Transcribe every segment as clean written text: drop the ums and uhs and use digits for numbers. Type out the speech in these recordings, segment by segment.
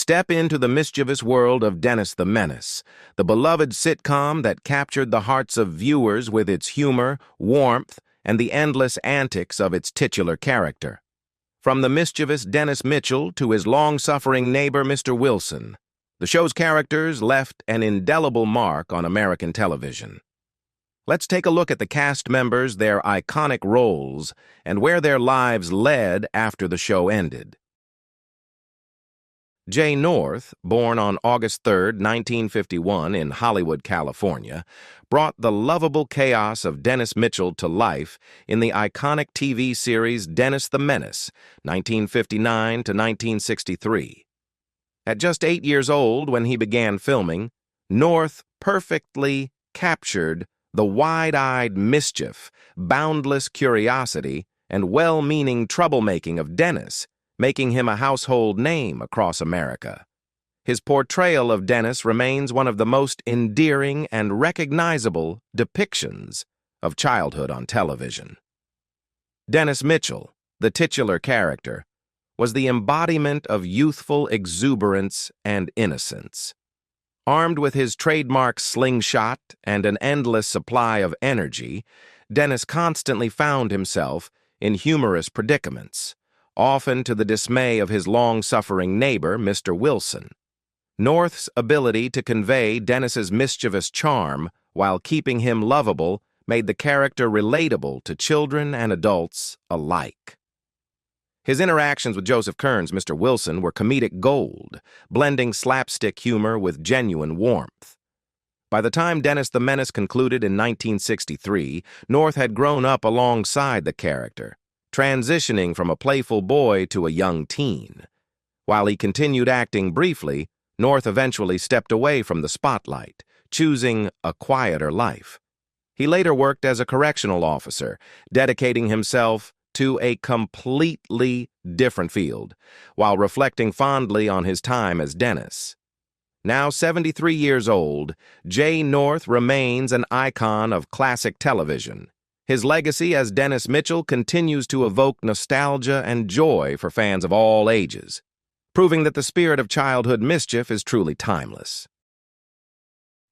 Step into the mischievous world of Menace the Menace, the beloved sitcom that captured the hearts of viewers with its humor, warmth, and the endless antics of its titular character. From the mischievous Dennis Mitchell to his long-suffering neighbor Mr. Wilson, the show's characters left an indelible mark on American television. Let's take a look at the cast members, their iconic roles, and where their lives led after the show ended. Jay North, born on August 3, 1951 in Hollywood, California, brought the lovable chaos of Dennis Mitchell to life in the iconic TV series Menace the Menace, 1959 to 1963. At just 8 years old when he began filming, North perfectly captured the wide-eyed mischief, boundless curiosity, and well-meaning troublemaking of Dennis, making him a household name across America. His portrayal of Dennis remains one of the most endearing and recognizable depictions of childhood on television. Dennis Mitchell, the titular character, was the embodiment of youthful exuberance and innocence. Armed with his trademark slingshot and an endless supply of energy, Dennis constantly found himself in humorous predicaments, often to the dismay of his long-suffering neighbor, Mr. Wilson. North's ability to convey Dennis's mischievous charm while keeping him lovable made the character relatable to children and adults alike. His interactions with Joseph Kearns, Mr. Wilson, were comedic gold, blending slapstick humor with genuine warmth. By the time Menace the Menace concluded in 1963, North had grown up alongside the character, transitioning from a playful boy to a young teen. While he continued acting briefly, North eventually stepped away from the spotlight, choosing a quieter life. He later worked as a correctional officer, dedicating himself to a completely different field, while reflecting fondly on his time as Dennis. Now 73 years old, Jay North remains an icon of classic television. His legacy as Dennis Mitchell continues to evoke nostalgia and joy for fans of all ages, proving that the spirit of childhood mischief is truly timeless.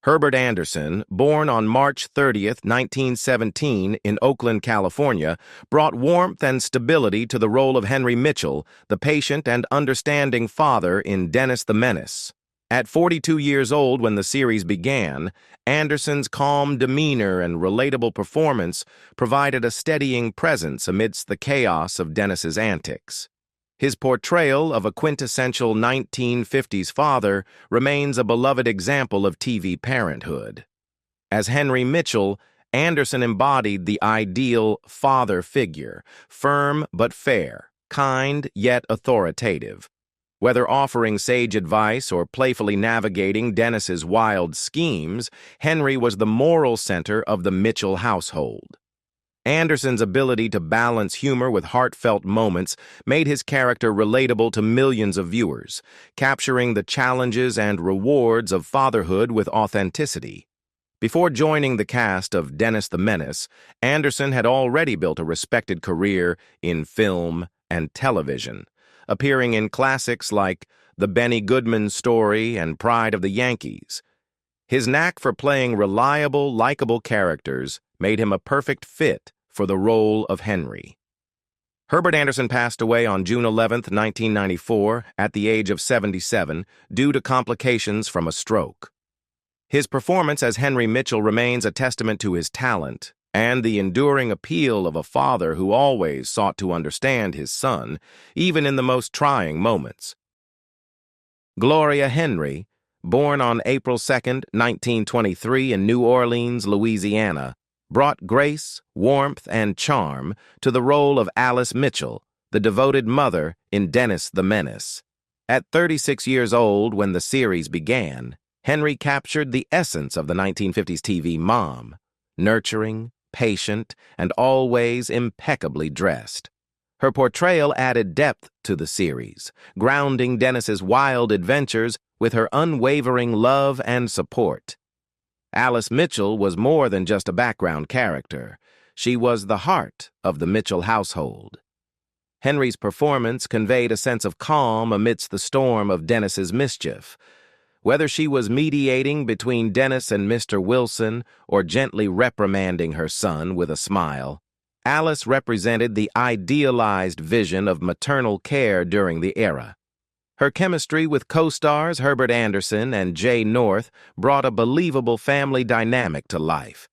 Herbert Anderson, born on March 30, 1917 in Oakland, California, brought warmth and stability to the role of Henry Mitchell, the patient and understanding father in Menace the Menace. At 42 years old when the series began, Anderson's calm demeanor and relatable performance provided a steadying presence amidst the chaos of Dennis's antics. His portrayal of a quintessential 1950s father remains a beloved example of TV parenthood. As Henry Mitchell, Anderson embodied the ideal father figure, firm but fair, kind yet authoritative. Whether offering sage advice or playfully navigating Dennis's wild schemes, Henry was the moral center of the Mitchell household. Anderson's ability to balance humor with heartfelt moments made his character relatable to millions of viewers, capturing the challenges and rewards of fatherhood with authenticity. Before joining the cast of Menace the Menace, Anderson had already built a respected career in film and television, appearing in classics like The Benny Goodman Story and Pride of the Yankees. His knack for playing reliable, likable characters made him a perfect fit for the role of Henry. Herbert Anderson passed away on June 11, 1994, at the age of 77, due to complications from a stroke. His performance as Henry Mitchell remains a testament to his talent and the enduring appeal of a father who always sought to understand his son, even in the most trying moments. Gloria Henry, born on April 2, 1923 in New Orleans, Louisiana, brought grace, warmth, and charm to the role of Alice Mitchell, the devoted mother in Menace the Menace. At 36 years old when the series began, Henry captured the essence of the 1950s TV mom, nurturing, patient, and always impeccably dressed. Her portrayal added depth to the series, grounding Dennis's wild adventures with her unwavering love and support. Alice Mitchell was more than just a background character. She was the heart of the Mitchell household. Henry's performance conveyed a sense of calm amidst the storm of Dennis's mischief. Whether she was mediating between Dennis and Mr. Wilson or gently reprimanding her son with a smile, Alice represented the idealized vision of maternal care during the era. Her chemistry with co-stars Herbert Anderson and Jay North brought a believable family dynamic to life.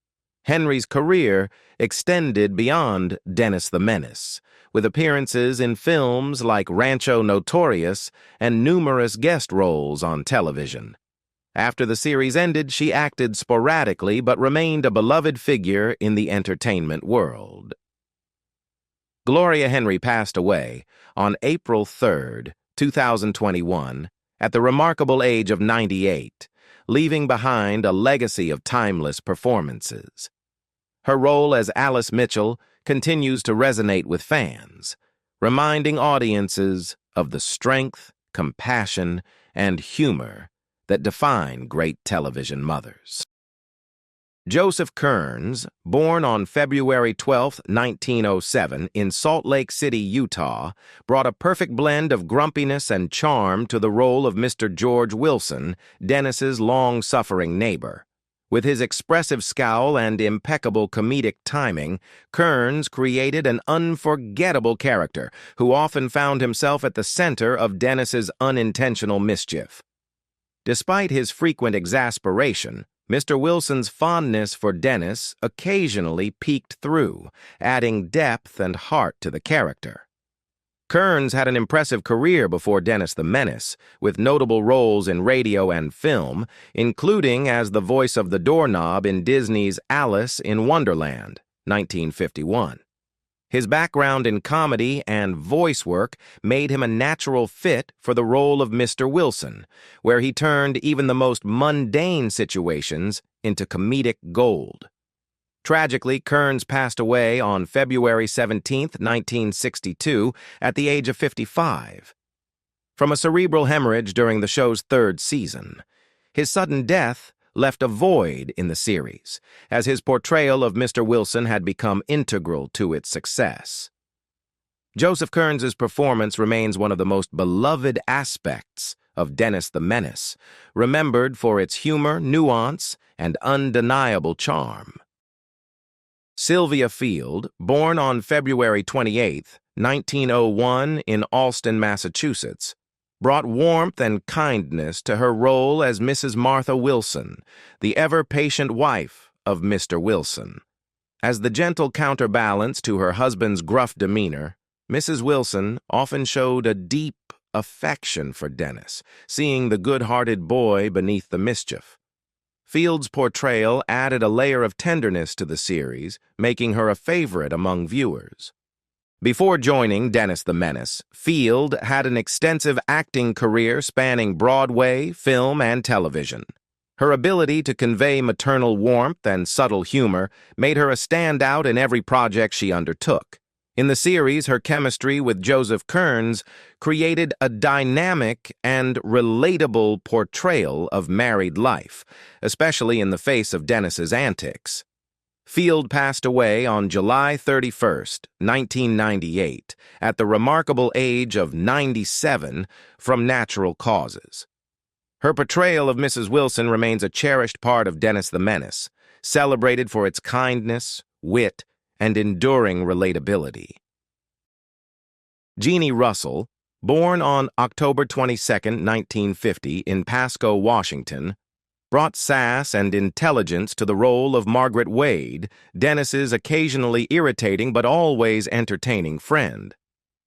Henry's career extended beyond Dennis the Menace, with appearances in films like Rancho Notorious and numerous guest roles on television. After the series ended, she acted sporadically but remained a beloved figure in the entertainment world. Gloria Henry passed away on April 3, 2021, at the remarkable age of 98, leaving behind a legacy of timeless performances. Her role as Alice Mitchell continues to resonate with fans, reminding audiences of the strength, compassion, and humor that define great television mothers. Joseph Kearns, born on February 12, 1907, in Salt Lake City, Utah, brought a perfect blend of grumpiness and charm to the role of Mr. George Wilson, Dennis's long-suffering neighbor. With his expressive scowl and impeccable comedic timing, Kearns created an unforgettable character who often found himself at the center of Dennis's unintentional mischief. Despite his frequent exasperation, Mr. Wilson's fondness for Dennis occasionally peeked through, adding depth and heart to the character. Kearns had an impressive career before Dennis the Menace, with notable roles in radio and film, including as the voice of the doorknob in Disney's Alice in Wonderland, 1951. His background in comedy and voice work made him a natural fit for the role of Mr. Wilson, where he turned even the most mundane situations into comedic gold. Tragically, Kearns passed away on February 17, 1962, at the age of 55. From a cerebral hemorrhage during the show's third season, his sudden death left a void in the series, as his portrayal of Mr. Wilson had become integral to its success. Joseph Kearns's performance remains one of the most beloved aspects of Dennis the Menace, remembered for its humor, nuance, and undeniable charm. Sylvia Field, born on February 28, 1901, in Allston, Massachusetts, brought warmth and kindness to her role as Mrs. Martha Wilson, the ever-patient wife of Mr. Wilson. As the gentle counterbalance to her husband's gruff demeanor, Mrs. Wilson often showed a deep affection for Dennis, seeing the good-hearted boy beneath the mischief. Field's portrayal added a layer of tenderness to the series, making her a favorite among viewers. Before joining Dennis the Menace, Field had an extensive acting career spanning Broadway, film, and television. Her ability to convey maternal warmth and subtle humor made her a standout in every project she undertook. In the series, her chemistry with Joseph Kearns created a dynamic and relatable portrayal of married life, especially in the face of Dennis's antics. Field passed away on July 31, 1998, at the remarkable age of 97 from natural causes. Her portrayal of Mrs. Wilson remains a cherished part of Dennis the Menace, celebrated for its kindness, wit, and enduring relatability. Jeannie Russell, born on October 22, 1950, in Pasco, Washington, brought sass and intelligence to the role of Margaret Wade, Dennis's occasionally irritating but always entertaining friend.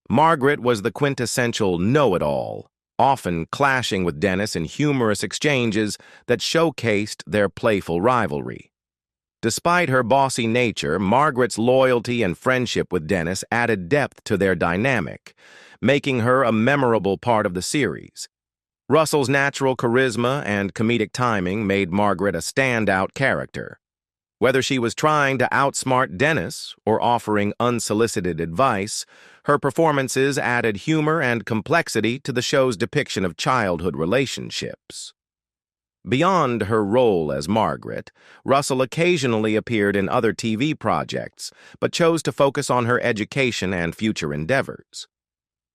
Margaret was the quintessential know-it-all, often clashing with Dennis in humorous exchanges that showcased their playful rivalry. Despite her bossy nature, Margaret's loyalty and friendship with Dennis added depth to their dynamic, making her a memorable part of the series. Russell's natural charisma and comedic timing made Margaret a standout character. Whether she was trying to outsmart Dennis or offering unsolicited advice, her performances added humor and complexity to the show's depiction of childhood relationships. Beyond her role as Margaret, Russell occasionally appeared in other TV projects, but chose to focus on her education and future endeavors.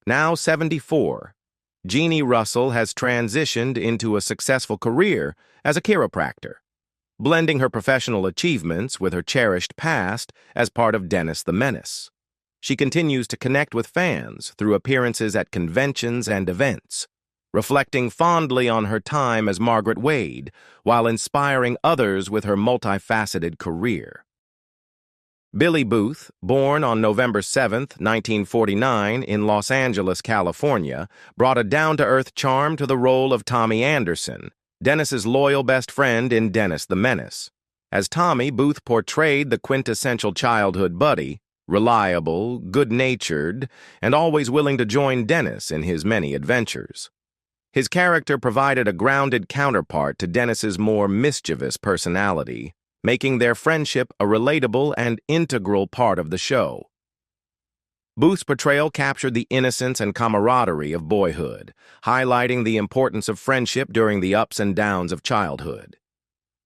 Now 74, Jeannie Russell has transitioned into a successful career as a chiropractor, blending her professional achievements with her cherished past as part of Dennis the Menace. She continues to connect with fans through appearances at conventions and events, reflecting fondly on her time as Margaret Wade while inspiring others with her multifaceted career. Billy Booth, born on November 7, 1949, in Los Angeles, California, brought a down-to-earth charm to the role of Tommy Anderson, Dennis's loyal best friend in Dennis the Menace. As Tommy, Booth portrayed the quintessential childhood buddy, reliable, good-natured, and always willing to join Dennis in his many adventures. His character provided a grounded counterpart to Dennis's more mischievous personality, making their friendship a relatable and integral part of the show. Booth's portrayal captured the innocence and camaraderie of boyhood, highlighting the importance of friendship during the ups and downs of childhood.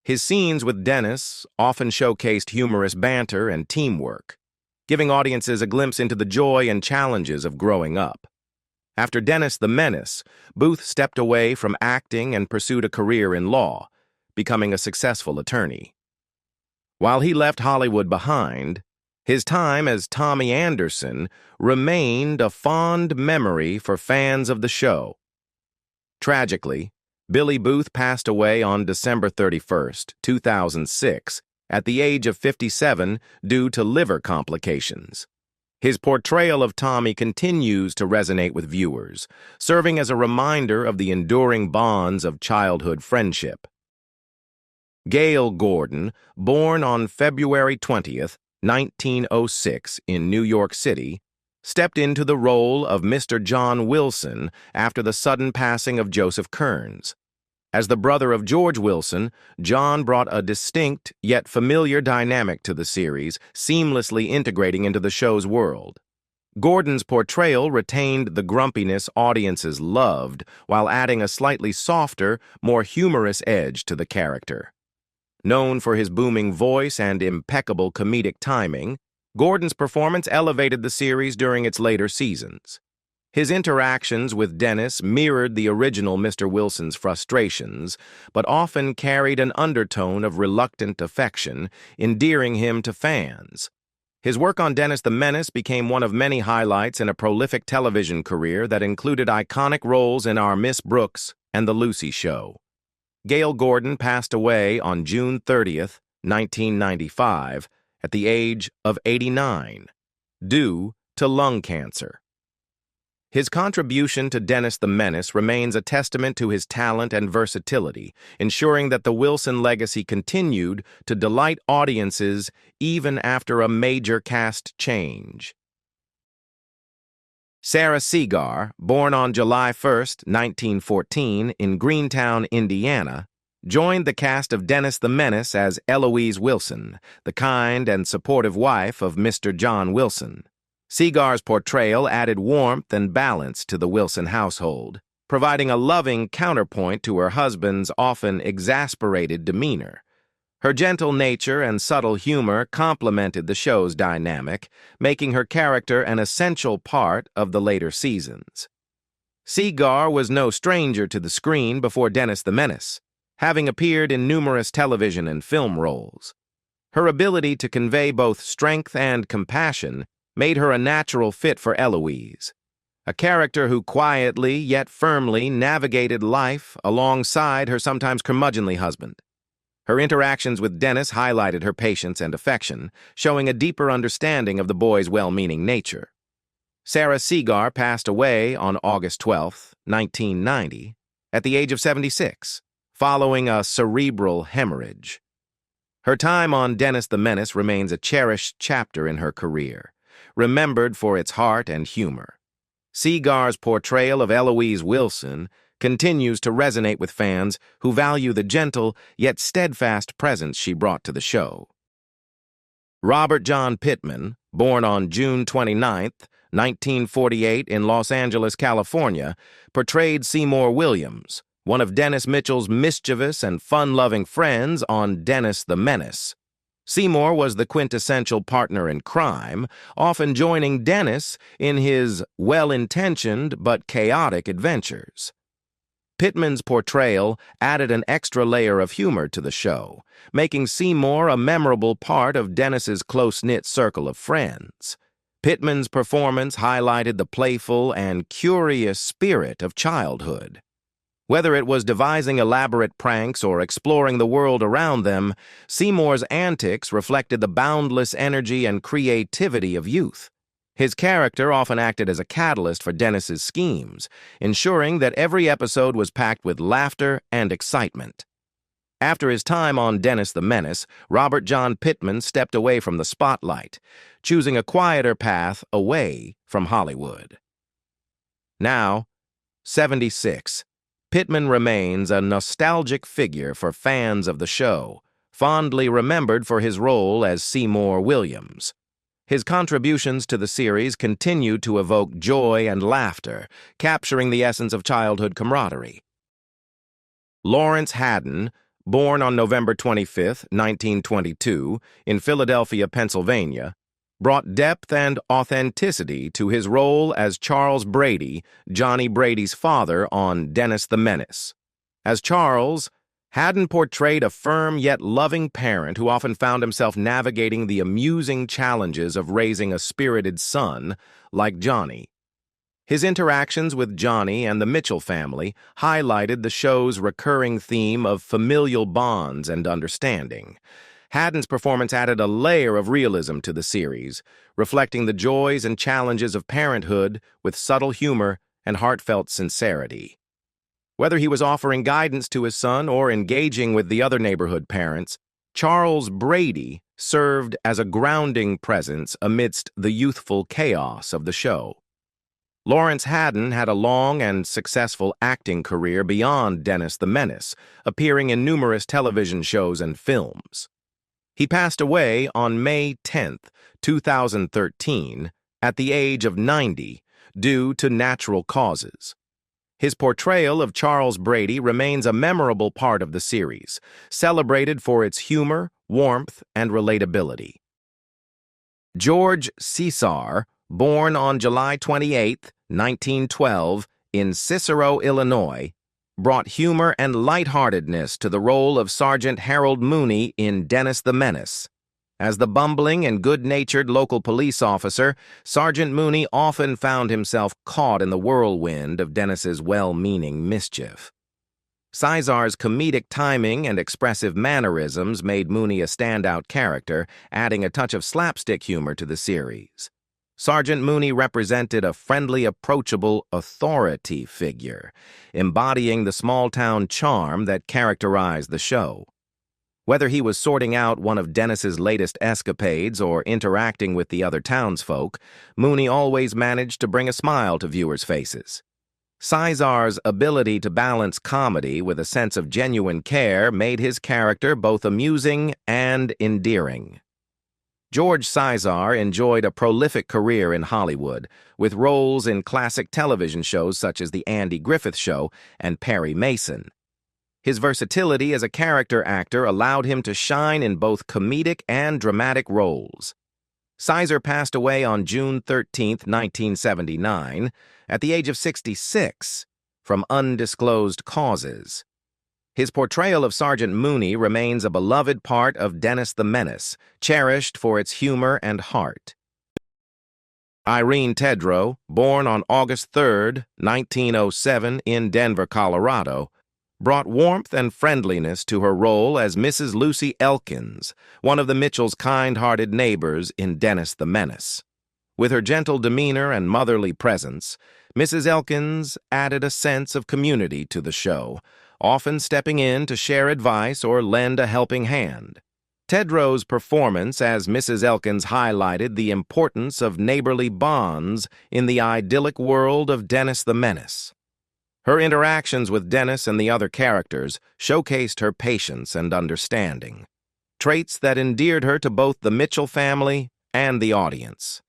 His scenes with Dennis often showcased humorous banter and teamwork, giving audiences a glimpse into the joy and challenges of growing up. After Dennis the Menace, Booth stepped away from acting and pursued a career in law, becoming a successful attorney. While he left Hollywood behind, his time as Tommy Anderson remained a fond memory for fans of the show. Tragically, Billy Booth passed away on December 31, 2006, at the age of 57 due to liver complications. His portrayal of Tommy continues to resonate with viewers, serving as a reminder of the enduring bonds of childhood friendship. Gale Gordon, born on February 20, 1906, in New York City, stepped into the role of Mr. John Wilson after the sudden passing of Joseph Kearns. As the brother of George Wilson, John brought a distinct yet familiar dynamic to the series, seamlessly integrating into the show's world. Gordon's portrayal retained the grumpiness audiences loved, while adding a slightly softer, more humorous edge to the character. Known for his booming voice and impeccable comedic timing, Gordon's performance elevated the series during its later seasons. His interactions with Dennis mirrored the original Mr. Wilson's frustrations, but often carried an undertone of reluctant affection, endearing him to fans. His work on Dennis the Menace became one of many highlights in a prolific television career that included iconic roles in Our Miss Brooks and The Lucy Show. Gale Gordon passed away on June 30, 1995, at the age of 89, due to lung cancer. His contribution to Dennis the Menace remains a testament to his talent and versatility, ensuring that the Wilson legacy continued to delight audiences even after a major cast change. Sarah Segar, born on July 1, 1914, in Greentown, Indiana, joined the cast of Dennis the Menace as Eloise Wilson, the kind and supportive wife of Mr. John Wilson. Segar's portrayal added warmth and balance to the Wilson household, providing a loving counterpoint to her husband's often exasperated demeanor. Her gentle nature and subtle humor complemented the show's dynamic, making her character an essential part of the later seasons. Segar was no stranger to the screen before Dennis the Menace, having appeared in numerous television and film roles. Her ability to convey both strength and compassion made her a natural fit for Eloise, a character who quietly yet firmly navigated life alongside her sometimes curmudgeonly husband. Her interactions with Dennis highlighted her patience and affection, showing a deeper understanding of the boy's well-meaning nature. Sarah Segar passed away on August 12, 1990, at the age of 76, following a cerebral hemorrhage. Her time on Dennis the Menace remains a cherished chapter in her career, remembered for its heart and humor. Segar's portrayal of Eloise Wilson continues to resonate with fans who value the gentle yet steadfast presence she brought to the show. Robert John Pittman, born on June 29, 1948, in Los Angeles, California, portrayed Seymour Williams, one of Dennis Mitchell's mischievous and fun-loving friends on Dennis the Menace. Seymour was the quintessential partner in crime, often joining Dennis in his well-intentioned but chaotic adventures. Pittman's portrayal added an extra layer of humor to the show, making Seymour a memorable part of Dennis's close-knit circle of friends. Pittman's performance highlighted the playful and curious spirit of childhood. Whether it was devising elaborate pranks or exploring the world around them, Seymour's antics reflected the boundless energy and creativity of youth. His character often acted as a catalyst for Dennis's schemes, ensuring that every episode was packed with laughter and excitement. After his time on Dennis the Menace, Robert John Pittman stepped away from the spotlight, choosing a quieter path away from Hollywood. Now, 76, Pittman remains a nostalgic figure for fans of the show, fondly remembered for his role as Seymour Williams. His contributions to the series continue to evoke joy and laughter, capturing the essence of childhood camaraderie. Lawrence Haddon, born on November 25, 1922, in Philadelphia, Pennsylvania, brought depth and authenticity to his role as Charles Brady, Johnny Brady's father on Dennis the Menace. As Charles, Haddon portrayed a firm yet loving parent who often found himself navigating the amusing challenges of raising a spirited son like Johnny. His interactions with Johnny and the Mitchell family highlighted the show's recurring theme of familial bonds and understanding. Haddon's performance added a layer of realism to the series, reflecting the joys and challenges of parenthood with subtle humor and heartfelt sincerity. Whether he was offering guidance to his son or engaging with the other neighborhood parents, Charles Brady served as a grounding presence amidst the youthful chaos of the show. Lawrence Haddon had a long and successful acting career beyond Dennis the Menace, appearing in numerous television shows and films. He passed away on May 10, 2013, at the age of 90, due to natural causes. His portrayal of Charles Brady remains a memorable part of the series, celebrated for its humor, warmth, and relatability. George Caesar, born on July 28, 1912, in Cicero, Illinois, brought humor and lightheartedness to the role of Sergeant Harold Mooney in Dennis the Menace. As the bumbling and good-natured local police officer, Sergeant Mooney often found himself caught in the whirlwind of Dennis's well-meaning mischief. Caesar's comedic timing and expressive mannerisms made Mooney a standout character, adding a touch of slapstick humor to the series. Sergeant Mooney represented a friendly, approachable authority figure, embodying the small-town charm that characterized the show. Whether he was sorting out one of Dennis's latest escapades or interacting with the other townsfolk, Mooney always managed to bring a smile to viewers' faces. Caesar's ability to balance comedy with a sense of genuine care made his character both amusing and endearing. George Caesar enjoyed a prolific career in Hollywood, with roles in classic television shows such as The Andy Griffith Show and Perry Mason. His versatility as a character actor allowed him to shine in both comedic and dramatic roles. Caesar passed away on June 13, 1979, at the age of 66, from undisclosed causes. His portrayal of Sergeant Mooney remains a beloved part of Dennis the Menace, cherished for its humor and heart. Irene Tedrow, born on August 3, 1907, in Denver, Colorado, brought warmth and friendliness to her role as Mrs. Lucy Elkins, one of the Mitchells' kind-hearted neighbors in Dennis the Menace. With her gentle demeanor and motherly presence, Mrs. Elkins added a sense of community to the show, often stepping in to share advice or lend a helping hand. Tedrow's performance as Mrs. Elkins highlighted the importance of neighborly bonds in the idyllic world of Dennis the Menace. Her interactions with Dennis and the other characters showcased her patience and understanding, traits that endeared her to both the Mitchell family and the audience.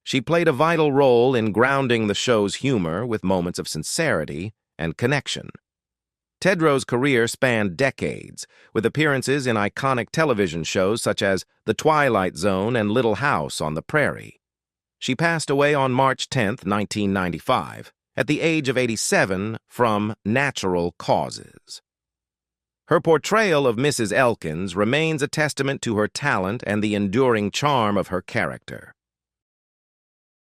She played a vital role in grounding the show's humor with moments of sincerity and connection. Tedrow's career spanned decades, with appearances in iconic television shows such as The Twilight Zone and Little House on the Prairie. She passed away on March 10, 1995, at the age of 87 from natural causes. Her portrayal of Mrs. Elkins remains a testament to her talent and the enduring charm of her character.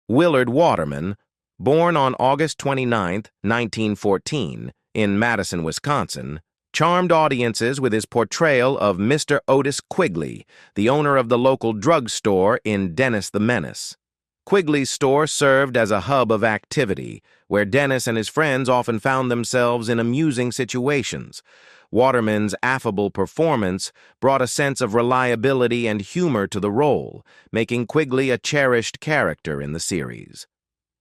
Willard Waterman, born on August 29, 1914, in Madison, Wisconsin, charmed audiences with his portrayal of Mr. Otis Quigley, the owner of the local drugstore in Dennis the Menace. Quigley's store served as a hub of activity, where Dennis and his friends often found themselves in amusing situations. Waterman's affable performance brought a sense of reliability and humor to the role, making Quigley a cherished character in the series.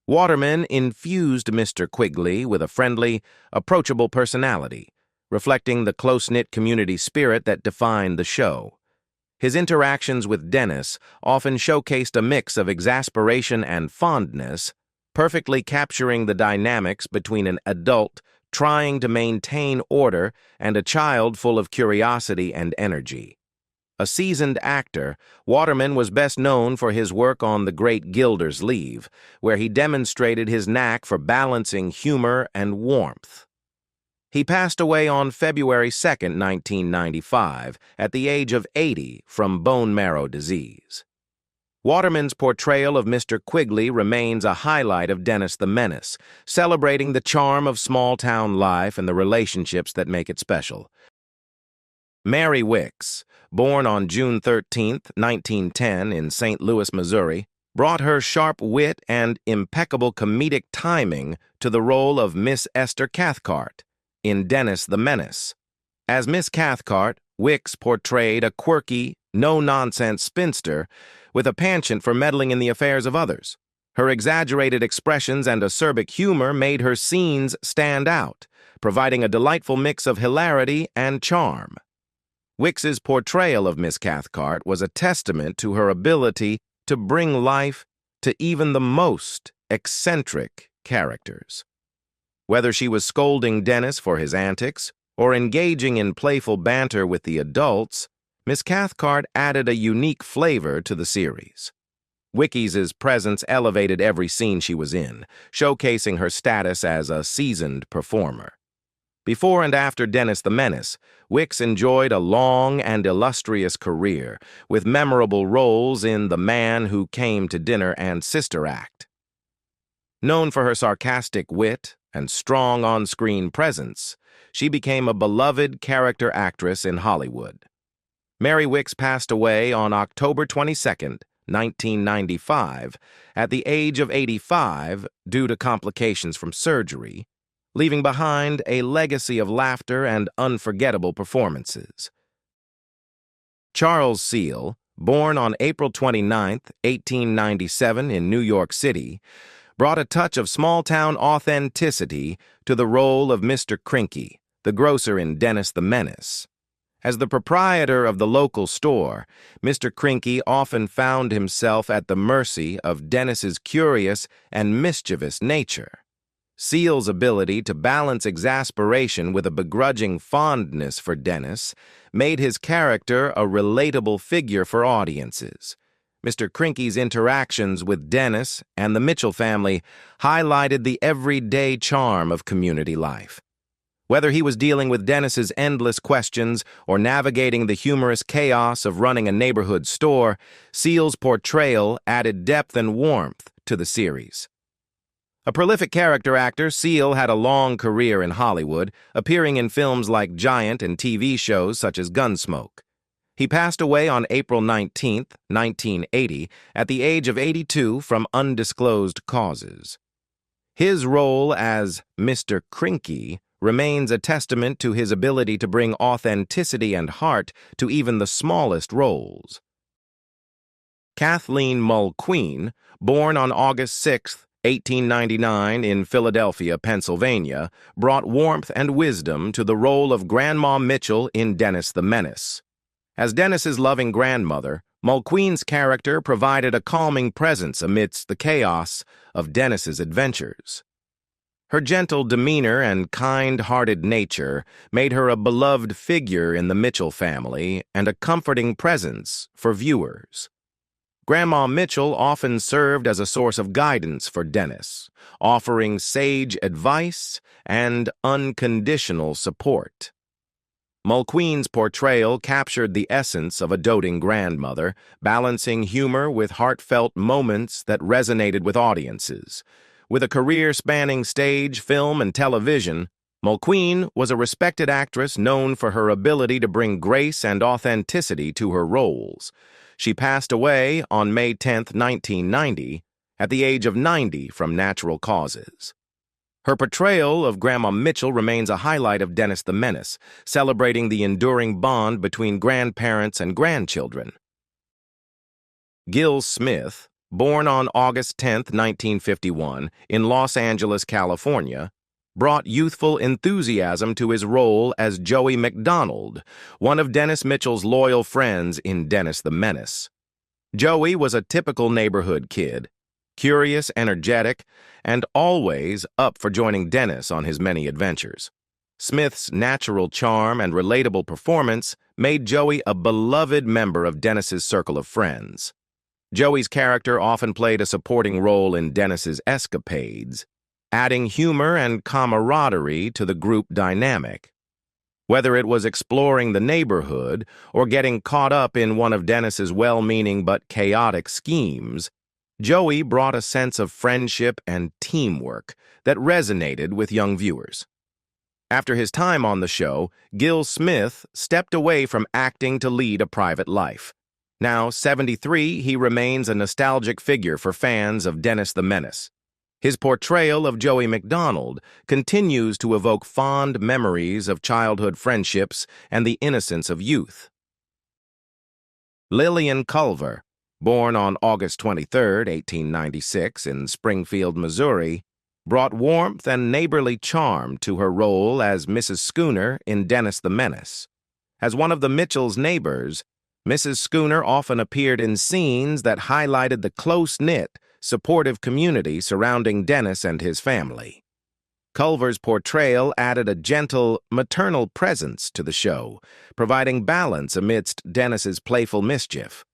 Waterman infused Mr. Quigley with a friendly, approachable personality, reflecting the close-knit community spirit that defined the show. His interactions with Dennis often showcased a mix of exasperation and fondness, perfectly capturing the dynamics between an adult trying to maintain order and a child full of curiosity and energy. A seasoned actor, Waterman was best known for his work on The Great Gildersleeve, where he demonstrated his knack for balancing humor and warmth. He passed away on February 2, 1995, at the age of 80 from bone marrow disease. Waterman's portrayal of Mr. Quigley remains a highlight of Dennis the Menace, celebrating the charm of small-town life and the relationships that make it special. Mary Wickes, born on June 13, 1910, in St. Louis, Missouri, brought her sharp wit and impeccable comedic timing to the role of Miss Esther Cathcart in Dennis the Menace. As Miss Cathcart, Wickes portrayed a quirky, no-nonsense spinster with a penchant for meddling in the affairs of others. Her exaggerated expressions and acerbic humor made her scenes stand out, providing a delightful mix of hilarity and charm. Wickes's portrayal of Miss Cathcart was a testament to her ability to bring life to even the most eccentric characters. Whether she was scolding Dennis for his antics or engaging in playful banter with the adults, Miss Cathcart added a unique flavor to the series. Wickes's presence elevated every scene she was in, showcasing her status as a seasoned performer. Before and after Dennis the Menace, Wickes enjoyed a long and illustrious career, with memorable roles in The Man Who Came to Dinner and Sister Act. Known for her sarcastic wit and strong on-screen presence, she became a beloved character actress in Hollywood. Mary Wickes passed away on October 22, 1995, at the age of 85 due to complications from surgery, leaving behind a legacy of laughter and unforgettable performances. Charles Seel, born on April 29, 1897 in New York City, brought a touch of small-town authenticity to the role of Mr. Crinky, the grocer in Dennis the Menace. As the proprietor of the local store, Mr. Crinky often found himself at the mercy of Dennis's curious and mischievous nature. Seel's ability to balance exasperation with a begrudging fondness for Dennis made his character a relatable figure for audiences. Mr. Crinky's interactions with Dennis and the Mitchell family highlighted the everyday charm of community life. Whether he was dealing with Dennis's endless questions or navigating the humorous chaos of running a neighborhood store, Seel's portrayal added depth and warmth to the series. A prolific character actor, Seel had a long career in Hollywood, appearing in films like Giant and TV shows such as Gunsmoke. He passed away on April 19, 1980, at the age of 82 from undisclosed causes. His role as Mr. Crinky remains a testament to his ability to bring authenticity and heart to even the smallest roles. Kathleen Mulqueen, born on August 6, 1899 in Philadelphia, Pennsylvania, brought warmth and wisdom to the role of Grandma Mitchell in Dennis the Menace. As Dennis's loving grandmother, Mulqueen's character provided a calming presence amidst the chaos of Dennis's adventures. Her gentle demeanor and kind-hearted nature made her a beloved figure in the Mitchell family and a comforting presence for viewers. Grandma Mitchell often served as a source of guidance for Dennis, offering sage advice and unconditional support. Mulqueen's portrayal captured the essence of a doting grandmother, balancing humor with heartfelt moments that resonated with audiences. With a career spanning stage, film, and television, Mulqueen was a respected actress known for her ability to bring grace and authenticity to her roles. She passed away on May 10, 1990, at the age of 90 from natural causes. Her portrayal of Grandma Mitchell remains a highlight of Dennis the Menace, celebrating the enduring bond between grandparents and grandchildren. Gil Smith, born on August 10, 1951, in Los Angeles, California, brought youthful enthusiasm to his role as Joey McDonald, one of Dennis Mitchell's loyal friends in Dennis the Menace. Joey was a typical neighborhood kid, curious, energetic, and always up for joining Dennis on his many adventures. Smith's natural charm and relatable performance made Joey a beloved member of Dennis's circle of friends. Joey's character often played a supporting role in Dennis's escapades, adding humor and camaraderie to the group dynamic. Whether it was exploring the neighborhood or getting caught up in one of Dennis's well-meaning but chaotic schemes, Joey brought a sense of friendship and teamwork that resonated with young viewers. After his time on the show, Gil Smith stepped away from acting to lead a private life. Now 73, he remains a nostalgic figure for fans of Dennis the Menace. His portrayal of Joey McDonald continues to evoke fond memories of childhood friendships and the innocence of youth. Lillian Culver, born on August 23, 1896, in Springfield, Missouri, brought warmth and neighborly charm to her role as Mrs. Schooner in Dennis the Menace. As one of the Mitchells' neighbors, Mrs. Schooner often appeared in scenes that highlighted the close-knit, supportive community surrounding Dennis and his family. Culver's portrayal added a gentle, maternal presence to the show, providing balance amidst Dennis's playful mischief.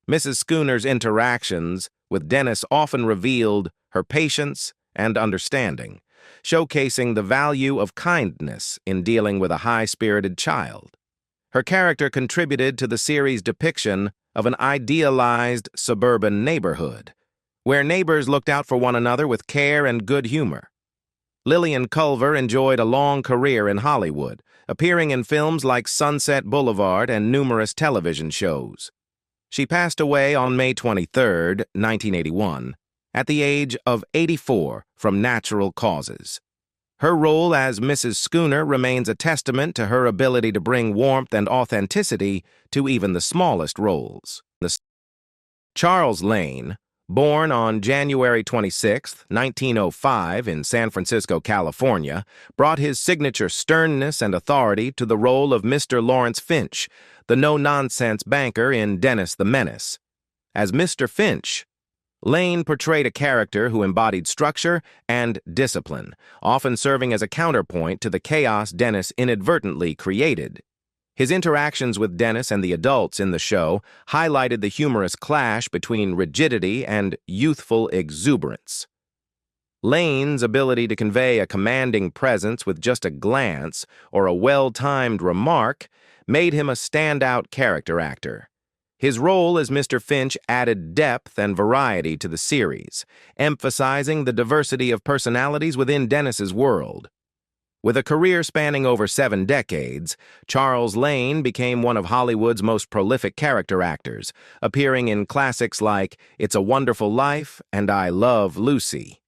Mrs. Schooner's interactions with Dennis often revealed her patience and understanding, showcasing the value of kindness in dealing with a high-spirited child. Her character contributed to the series' depiction of an idealized suburban neighborhood, where neighbors looked out for one another with care and good humor. Lillian Culver enjoyed a long career in Hollywood, appearing in films like Sunset Boulevard and numerous television shows. She passed away on May 23, 1981, at the age of 84 from natural causes. Her role as Mrs. Schooner remains a testament to her ability to bring warmth and authenticity to even the smallest roles. Charles Lane, born on January 26, 1905 in San Francisco, California, brought his signature sternness and authority to the role of Mr. Lawrence Finch, the no-nonsense banker in Dennis the Menace. As Mr. Finch, Lane portrayed a character who embodied structure and discipline, often serving as a counterpoint to the chaos Dennis inadvertently created. His interactions with Dennis and the adults in the show highlighted the humorous clash between rigidity and youthful exuberance. Lane's ability to convey a commanding presence with just a glance or a well-timed remark made him a standout character actor. His role as Mr. Finch added depth and variety to the series, emphasizing the diversity of personalities within Dennis's world. With a career spanning over 7 decades, Charles Lane became one of Hollywood's most prolific character actors, appearing in classics like It's a Wonderful Life and I Love Lucy.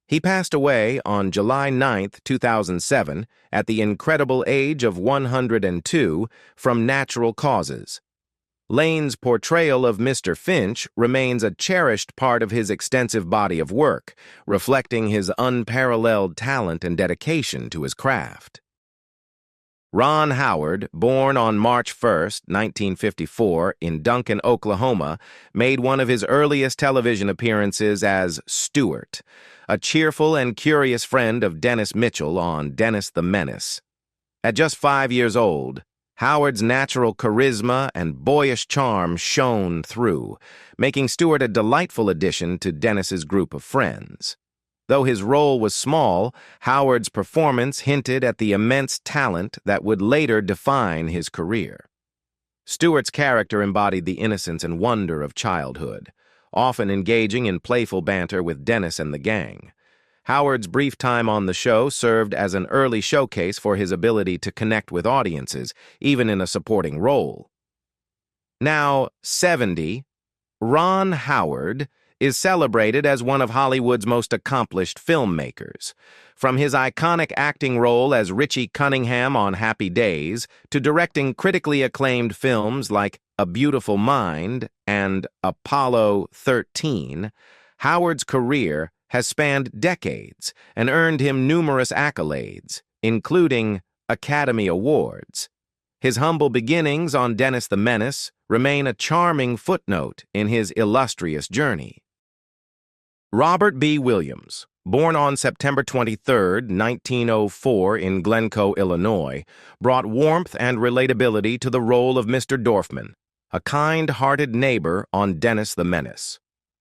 He passed away on July 9, 2007, at the incredible age of 102 from natural causes. Lane's portrayal of Mr. Finch remains a cherished part of his extensive body of work, reflecting his unparalleled talent and dedication to his craft. Ron Howard, born on March 1, 1954, in Duncan, Oklahoma, made one of his earliest television appearances as Stewart, a cheerful and curious friend of Dennis Mitchell on Dennis the Menace. At just 5 years old, Howard's natural charisma and boyish charm shone through, making Stewart a delightful addition to Dennis's group of friends. Though his role was small, Howard's performance hinted at the immense talent that would later define his career. Stewart's character embodied the innocence and wonder of childhood, often engaging in playful banter with Dennis and the gang. Howard's brief time on the show served as an early showcase for his ability to connect with audiences, even in a supporting role. Now 70, Ron Howard is celebrated as one of Hollywood's most accomplished filmmakers. From his iconic acting role as Richie Cunningham on Happy Days to directing critically acclaimed films like A Beautiful Mind and Apollo 13, Howard's career has spanned decades and earned him numerous accolades, including Academy Awards. His humble beginnings on Dennis the Menace remain a charming footnote in his illustrious journey. Robert B. Williams, born on September 23, 1904 in Glencoe, Illinois, brought warmth and relatability to the role of Mr. Dorfman, a kind-hearted neighbor on Dennis the Menace.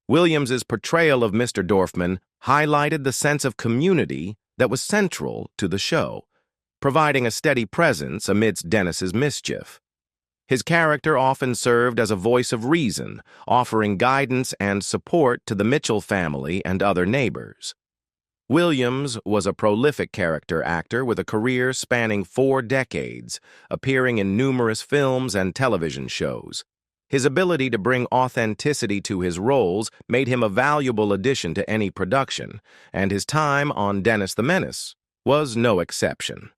Williams's portrayal of Mr. Dorfman highlighted the sense of community that was central to the show, providing a steady presence amidst Dennis's mischief. His character often served as a voice of reason, offering guidance and support to the Mitchell family and other neighbors. Williams was a prolific character actor with a career spanning 4 decades, appearing in numerous films and television shows. His ability to bring authenticity to his roles made him a valuable addition to any production, and his time on Dennis the Menace was no exception.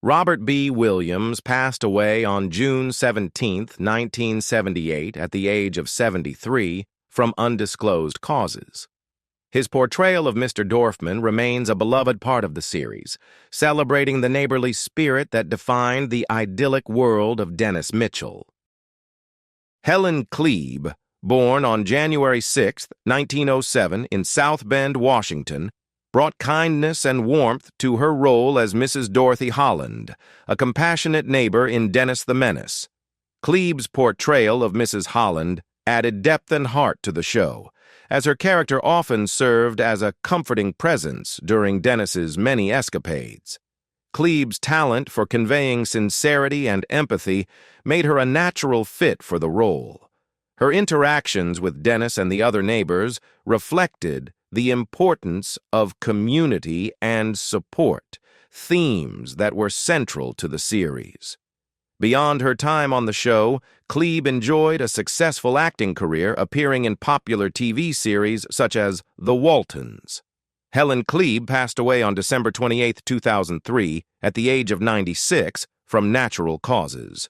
Robert B. Williams passed away on June 17, 1978, at the age of 73, from undisclosed causes. His portrayal of Mr. Dorfman remains a beloved part of the series, celebrating the neighborly spirit that defined the idyllic world of Dennis Mitchell. Helen Klebe, born on January 6, 1907, in South Bend, Washington, brought kindness and warmth to her role as Mrs. Dorothy Holland, a compassionate neighbor in Dennis the Menace. Klebe's portrayal of Mrs. Holland added depth and heart to the show, as her character often served as a comforting presence during Dennis's many escapades. Klebe's talent for conveying sincerity and empathy made her a natural fit for the role. Her interactions with Dennis and the other neighbors reflected the importance of community and support, themes that were central to the series. Beyond her time on the show, Klebe enjoyed a successful acting career appearing in popular TV series such as The Waltons. Helen Klebe passed away on December 28, 2003, at the age of 96, from natural causes.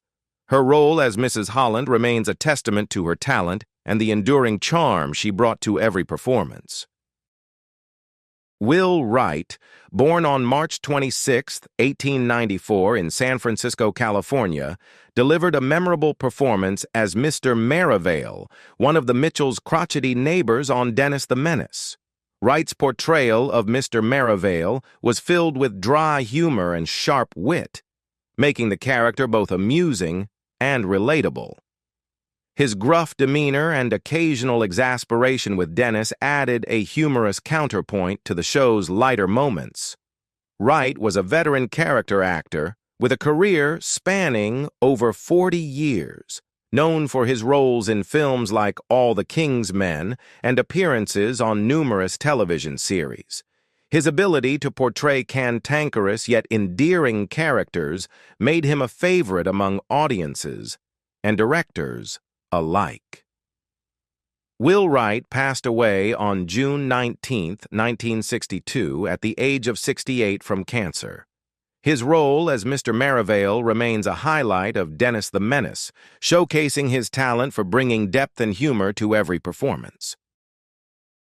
Her role as Mrs. Holland remains a testament to her talent and the enduring charm she brought to every performance. Will Wright, born on March 26, 1894 in San Francisco, California, delivered a memorable performance as Mr. Merivale, one of the Mitchells' crotchety neighbors on Dennis the Menace. Wright's portrayal of Mr. Merivale was filled with dry humor and sharp wit, making the character both amusing and relatable. His gruff demeanor and occasional exasperation with Dennis added a humorous counterpoint to the show's lighter moments. Wright was a veteran character actor with a career spanning over 40 years, known for his roles in films like All the King's Men and appearances on numerous television series. His ability to portray cantankerous yet endearing characters made him a favorite among audiences and directors alike. Will Wright passed away on June 19, 1962, at the age of 68 from cancer. His role as Mr. Merivale remains a highlight of Dennis the Menace, showcasing his talent for bringing depth and humor to every performance.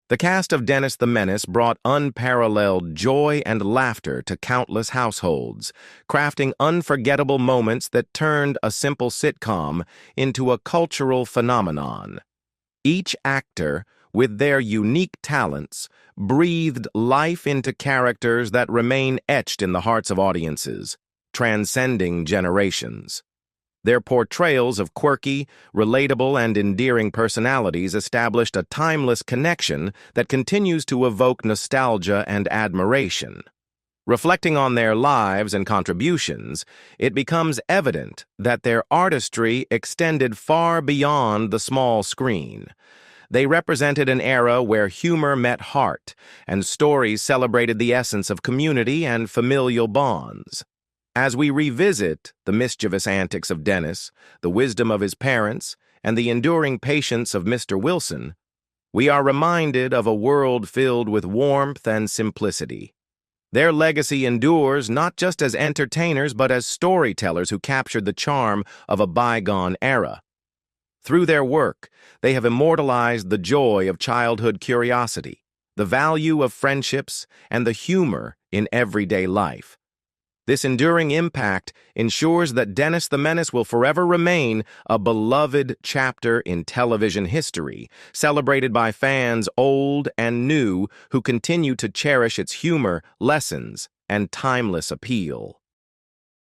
The cast of Dennis the Menace brought unparalleled joy and laughter to countless households, crafting unforgettable moments that turned a simple sitcom into a cultural phenomenon. Each actor with their unique talents, breathed life into characters that remain etched in the hearts of audiences, transcending generations. Their portrayals of quirky, relatable, and endearing personalities established a timeless connection that continues to evoke nostalgia and admiration. Reflecting on their lives and contributions, it becomes evident that their artistry extended far beyond the small screen. They represented an era where humor met heart, and stories celebrated the essence of community and familial bonds. As we revisit the mischievous antics of Dennis, the wisdom of his parents, and the enduring patience of Mr. Wilson, we are reminded of a world filled with warmth and simplicity. Their legacy endures not just as entertainers but as storytellers who captured the charm of a bygone era. Through their work, they have immortalized the joy of childhood curiosity, the value of friendships, and the humor in everyday life. This enduring impact ensures that Dennis the Menace will forever remain a beloved chapter in television history, celebrated by fans old and new who continue to cherish its humor, lessons, and timeless appeal.